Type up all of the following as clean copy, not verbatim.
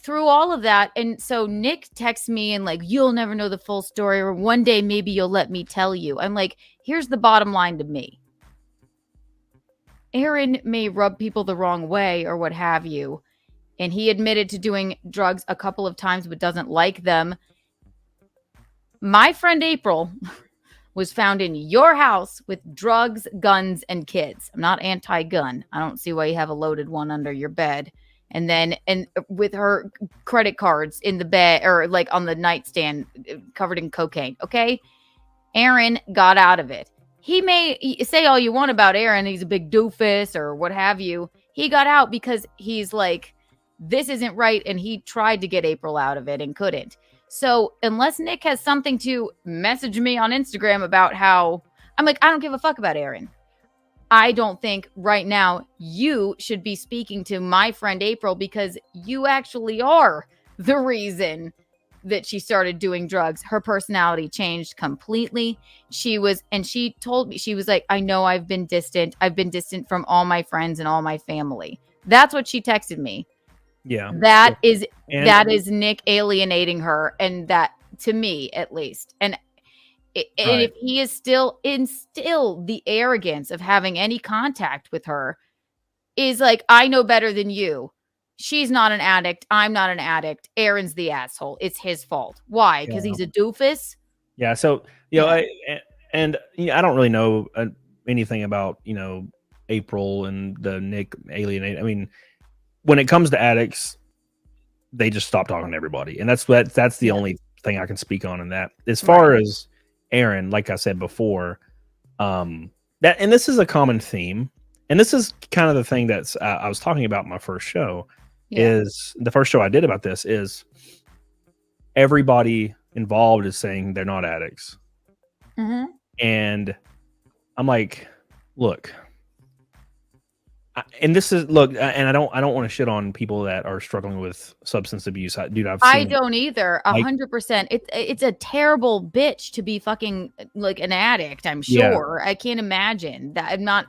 through all of that, and so Nick texts me and like, you'll never know the full story, or one day maybe you'll let me tell you. I'm like, here's the bottom line to me. Aaron may rub people the wrong way or what have you, and he admitted to doing drugs a couple of times but doesn't like them. My friend April was found in your house with drugs, guns, and kids. I'm not anti-gun. I don't see why you have a loaded one under your bed. And with her credit cards in the bed, or like on the nightstand covered in cocaine. Okay. Aaron got out of it. He may say all you want about Aaron. He's a big doofus or what have you. He got out because he's like, this isn't right. And he tried to get April out of it and couldn't. So unless Nick has something to message me on Instagram about how, I'm like, I don't give a fuck about Aaron. I don't think right now you should be speaking to my friend April, because you actually are the reason that she started doing drugs. Her personality changed completely. She told me, she was like, I know I've been distant. I've been distant from all my friends and all my family. That's what she texted me. Yeah. That is Nick alienating her, and that, to me at least. And if he is still instill the arrogance of having any contact with her, is like, I know better than you. She's not an addict. I'm not an addict. Aaron's the asshole. It's his fault. Why? Because he's a doofus. Yeah. So, know, I don't really know anything about, April and the Nick alienate. I mean, when it comes to addicts, they just stop talking to everybody. And that's the only thing I can speak on in that. As far as Aaron, like I said before, and this is a common theme, and this is kind of the thing that's I was talking about in my first show, is the first show I did about this, is everybody involved is saying they're not addicts. Mm-hmm. And I'm like, look, and I don't want to shit on people that are struggling with substance abuse. I don't either. 100%. It's a terrible bitch to be fucking like an addict. I'm sure. I can't imagine that. I'm not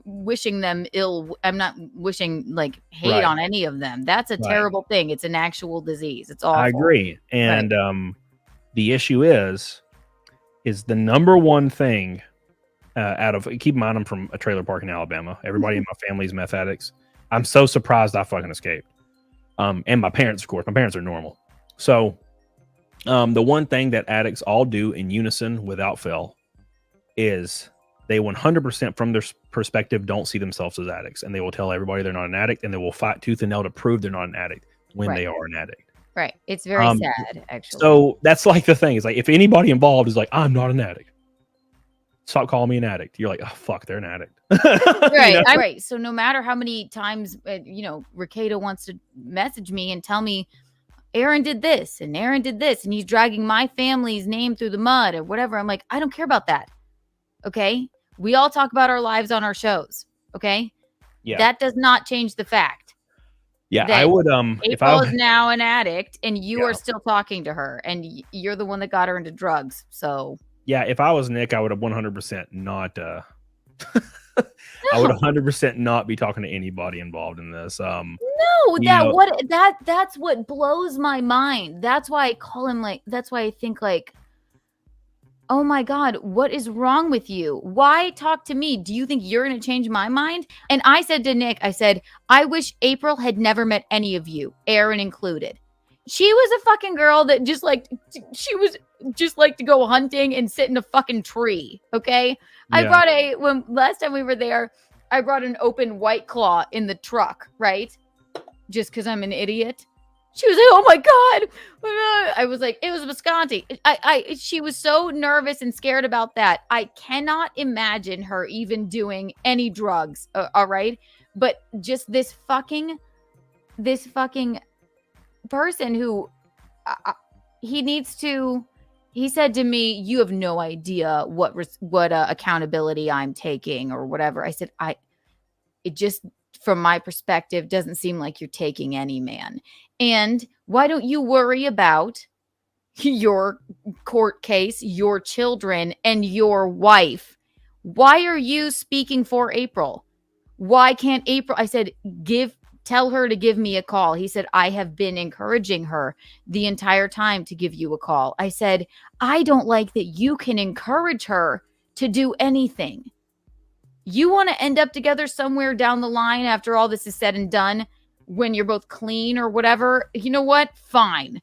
wishing them ill. I'm not wishing like hate on any of them. That's a terrible thing. It's an actual disease. It's awful. I agree. And the issue is the number one thing. Keep in mind, I'm from a trailer park in Alabama. Everybody in my family's meth addicts. I'm so surprised I fucking escaped. And my parents, of course, my parents are normal. So, the one thing that addicts all do in unison without fail is they 100% from their perspective don't see themselves as addicts, and they will tell everybody they're not an addict, and they will fight tooth and nail to prove they're not an addict when they are an addict. Right. It's very sad, actually. So that's like the thing is like, if anybody involved is like, I'm not an addict, stop calling me an addict. You're like, oh fuck, they're an addict. Right. Right. So no matter how many times, Ricardo wants to message me and tell me Aaron did this and Aaron did this, and he's dragging my family's name through the mud or whatever. I'm like, I don't care about that. Okay. We all talk about our lives on our shows. Okay. Yeah. That does not change the fact. Yeah. I would, April is now an addict and you are still talking to her, and you're the one that got her into drugs. So yeah, if I was Nick, I would have 100% not. I would 100% not be talking to anybody involved in this. That's what blows my mind. That's why I call him like. That's why I think like, oh my God, what is wrong with you? Why talk to me? Do you think you're going to change my mind? And I said to Nick, I said, I wish April had never met any of you, Aaron included. She was a fucking girl that just like to go hunting and sit in a fucking tree. Okay. Yeah. When last time we were there, I brought an open White Claw in the truck, right? Just because I'm an idiot. She was like, oh my God. I was like, it was Visconti. She was so nervous and scared about that. I cannot imagine her even doing any drugs. All right. But just this fucking person who he said to me, you have no idea what accountability I'm taking or whatever. I said, it just, from my perspective, doesn't seem like you're taking any, man. And why don't you worry about your court case, your children, and your wife? Why are you speaking for April? Why can't April? I said, give tell her to give me a call. He said, I have been encouraging her the entire time to give you a call. I said, I don't like that you can encourage her to do anything. You want to end up together somewhere down the line after all this is said and done when you're both clean or whatever. You know what? Fine.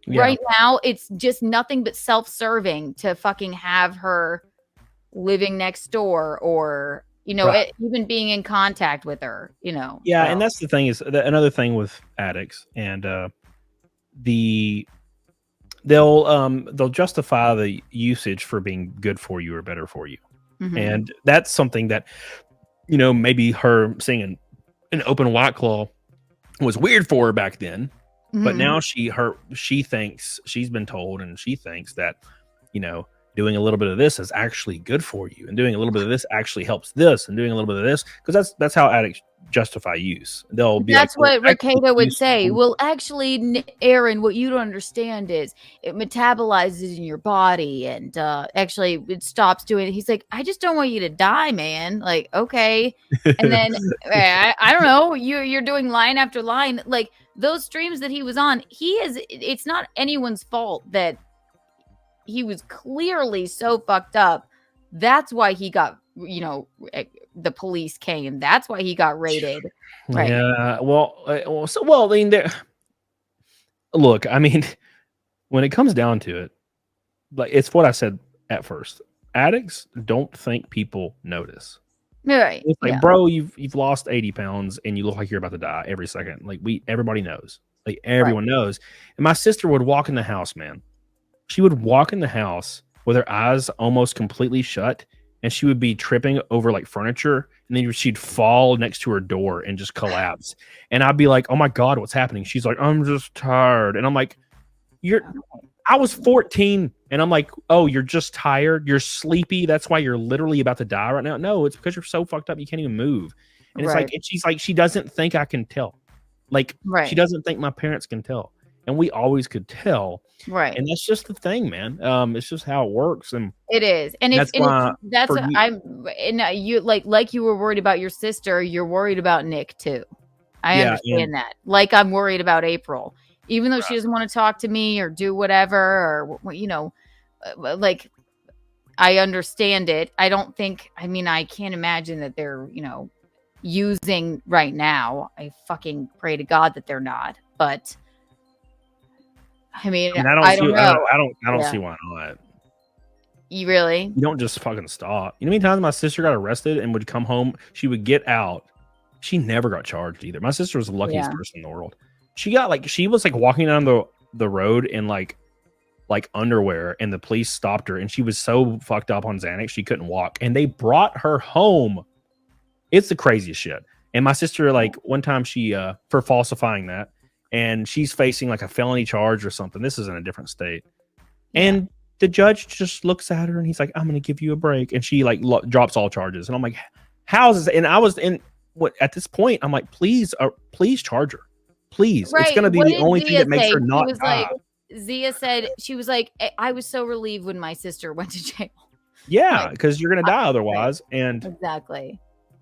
Yeah. Right now, it's just nothing but self-serving to fucking have her living next door or, you know, right. Even being in contact with her, you know. Yeah, so. And that's the thing is another thing with addicts, and they'll justify the usage for being good for you or better for you. Mm-hmm. And that's something that, you know, maybe her seeing an open White Claw was weird for her back then. Mm-hmm. But now she thinks, she's been told, and she thinks that, you know, doing a little bit of this is actually good for you, and doing a little bit of this actually helps this, and doing a little bit of this, because that's how addicts justify use. They'll be that's like, what Ricada would say. Well, actually, Aaron, what you don't understand is it metabolizes in your body, and actually it stops doing it. He's like, I just don't want you to die, man. Like, okay. And then I don't know, you're doing line after line, like those streams that he was on. It's not anyone's fault that he was clearly so fucked up. That's why he got, you know, the police came. That's why he got raided. Right. Yeah. Well, I mean, look, I mean, when it comes down to it, like it's what I said at first. Addicts don't think people notice. Right. It's like, bro, you've lost 80 pounds and you look like you're about to die every second. Like everybody knows. Like everyone knows. And my sister would walk in the house, man. She would walk in the house with her eyes almost completely shut, and she would be tripping over like furniture, and then she'd fall next to her door and just collapse. And I'd be like, oh my God, what's happening? She's like, I'm just tired. And I'm like, I was 14. And I'm like, oh, you're just tired. You're sleepy. That's why you're literally about to die right now. No, it's because you're so fucked up. You can't even move. And it's like, and she's like, she doesn't think I can tell. Like, she doesn't think my parents can tell. And we always could tell. Right. And that's just the thing, man. It's just how it works. And it is. And you like you were worried about your sister, you're worried about Nick too. I understand that. Like I'm worried about April. Even though she doesn't want to talk to me or do whatever, or, you know, like I understand it. I can't imagine that they're, you know, using right now. I fucking pray to God that they're not. But I mean, I don't know. I don't see why not. You really? You don't just fucking stop. You know how many times my sister got arrested and would come home? She would get out. She never got charged either. My sister was the luckiest person in the world. She was walking down the road in like underwear, and the police stopped her, and she was so fucked up on Xanax she couldn't walk, and they brought her home. It's the craziest shit. And my sister, like one time she for falsifying that, and she's facing like a felony charge or something. This is in a different state. Yeah. And the judge just looks at her and he's like, I'm going to give you a break. And she like drops all charges. And I'm like, how is this? And I was at this point, I'm like, please charge her. Please. Right. It's going to be the only thing that makes her not die. Like, Zia said, she was like, I was so relieved when my sister went to jail. Yeah. Because you're going to die otherwise. And exactly.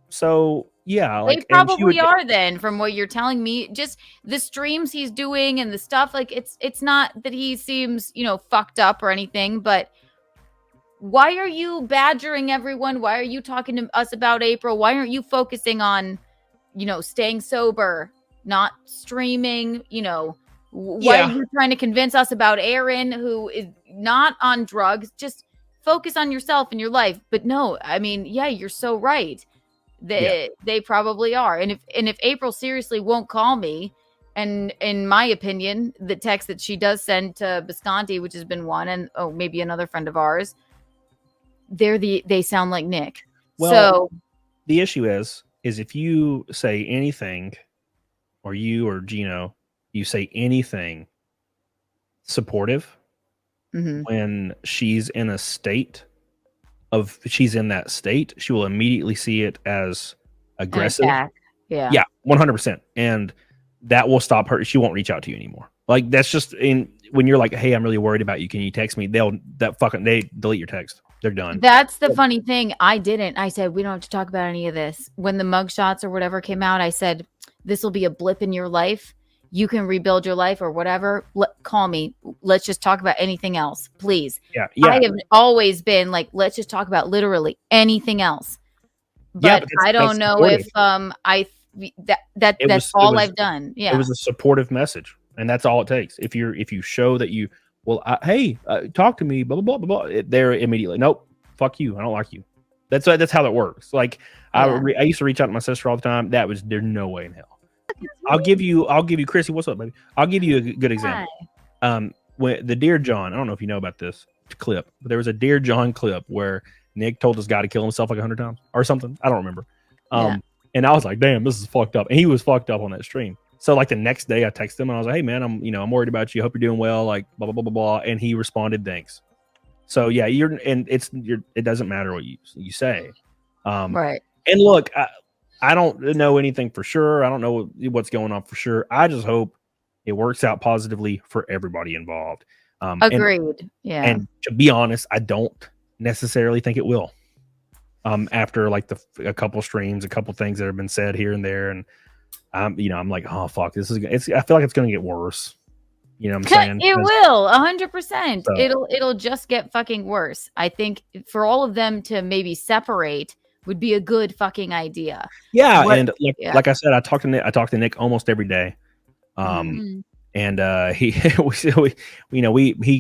So yeah, like, they probably are then, from what you're telling me. Just the streams he's doing and the stuff, like it's not that he seems, you know, fucked up or anything, but why are you badgering everyone? Why are you talking to us about April? Why aren't you focusing on, you know, staying sober, not streaming? You know, why are you trying to convince us about Aaron, who is not on drugs? Just focus on yourself and your life. But no, I mean, yeah, you're so right. They probably are. And if April seriously won't call me, and in my opinion, the text that she does send to Bisconti, which has been one, and maybe another friend of ours, they sound like Nick. Well, so the issue is if you say anything, or you or Gino, you say anything supportive when she's in a state she's in that state, she will immediately see it as aggressive. Yeah, 100%. And that will stop her. She won't reach out to you anymore. Like, that's just when you're like, hey, I'm really worried about you, can you text me? They delete your text. They're done. That's the funny thing. I said, we don't have to talk about any of this. When the mugshots or whatever came out, I said, this will be a blip in your life. You can rebuild your life or whatever. Call me. Let's just talk about anything else, please. Yeah. I have always been like, let's just talk about literally anything else. But I don't know if that's all I've done. Yeah. It was a supportive message, and that's all it takes. If you show that you, well, hey, talk to me, blah blah blah blah blah. They're immediately, nope, fuck you, I don't like you. That's how that works. Like I used to reach out to my sister all the time. There's no way in hell. I'll give you, Chrissy. What's up, baby? I'll give you a good example. When the Dear John, I don't know if you know about this clip, but there was a Dear John clip where Nick told this guy to kill himself like 100 times or something. I don't remember. And I was like, damn, this is fucked up. And he was fucked up on that stream. So like the next day I texted him and I was like, hey man, I'm worried about you. Hope you're doing well. Like blah, blah, blah, blah, blah. And he responded, thanks. So yeah, it doesn't matter what you say. Right. And look, I don't know anything for sure. I don't know what's going on for sure. I just hope it works out positively for everybody involved. Agreed. And to be honest, I don't necessarily think it will. After like a couple streams, a couple things that have been said here and there, and I'm like, oh fuck, I feel like it's gonna get worse. You know what I'm saying? It will 100%. It'll just get fucking worse. I think for all of them to maybe separate would be a good fucking idea. Yeah, like I said, I talk to Nick almost every day. And we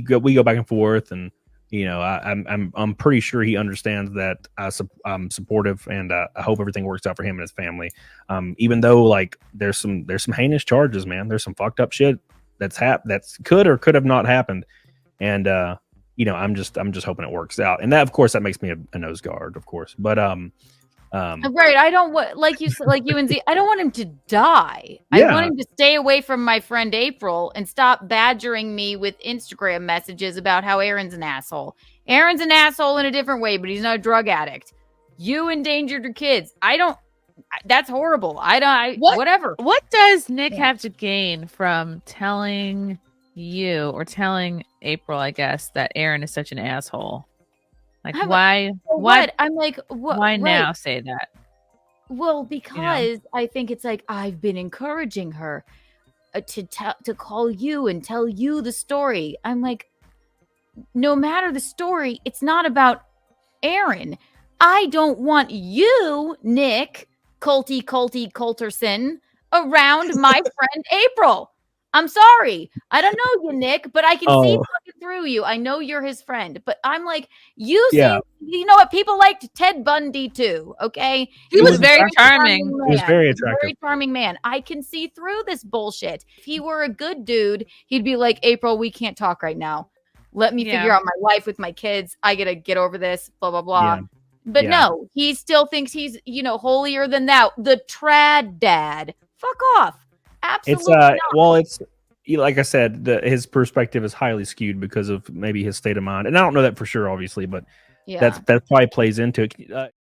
go back and forth, and I'm pretty sure he understands that I'm supportive, and I hope everything works out for him and his family. Even though like there's some heinous charges, man. There's some fucked up shit that's could or could have not happened, and I'm just hoping it works out. And that, of course, that makes me a nose guard, of course. But right. I don't want, like you and Z, I don't want him to die. Yeah. I want him to stay away from my friend April and stop badgering me with Instagram messages about how Aaron's an asshole. Aaron's an asshole in a different way, but he's not a drug addict. You endangered your kids. That's horrible. Whatever. What does Nick have to gain from telling you or telling April, I guess, that Aaron is such an asshole? Like, why? I'm like, what? Why now say that? Well, because I think it's like I've been encouraging her to call you and tell you the story. I'm like, no matter the story, it's not about Aaron. I don't want you, Nick Coulterson, around my friend April. I'm sorry. I don't know you, Nick, but I can see through you. I know you're his friend, but I'm like, you know what? People liked Ted Bundy too. Okay. He was very charming. He was very attractive. Very charming man. I can see through this bullshit. If he were a good dude, he'd be like, April, we can't talk right now. Let me figure out my life with my kids. I got to get over this, blah, blah, blah. Yeah. But no, he still thinks he's, holier than thou. The trad dad. Fuck off. Absolutely not. It's like I said, his perspective is highly skewed because of maybe his state of mind, and I don't know that for sure, obviously, but that probably plays into it.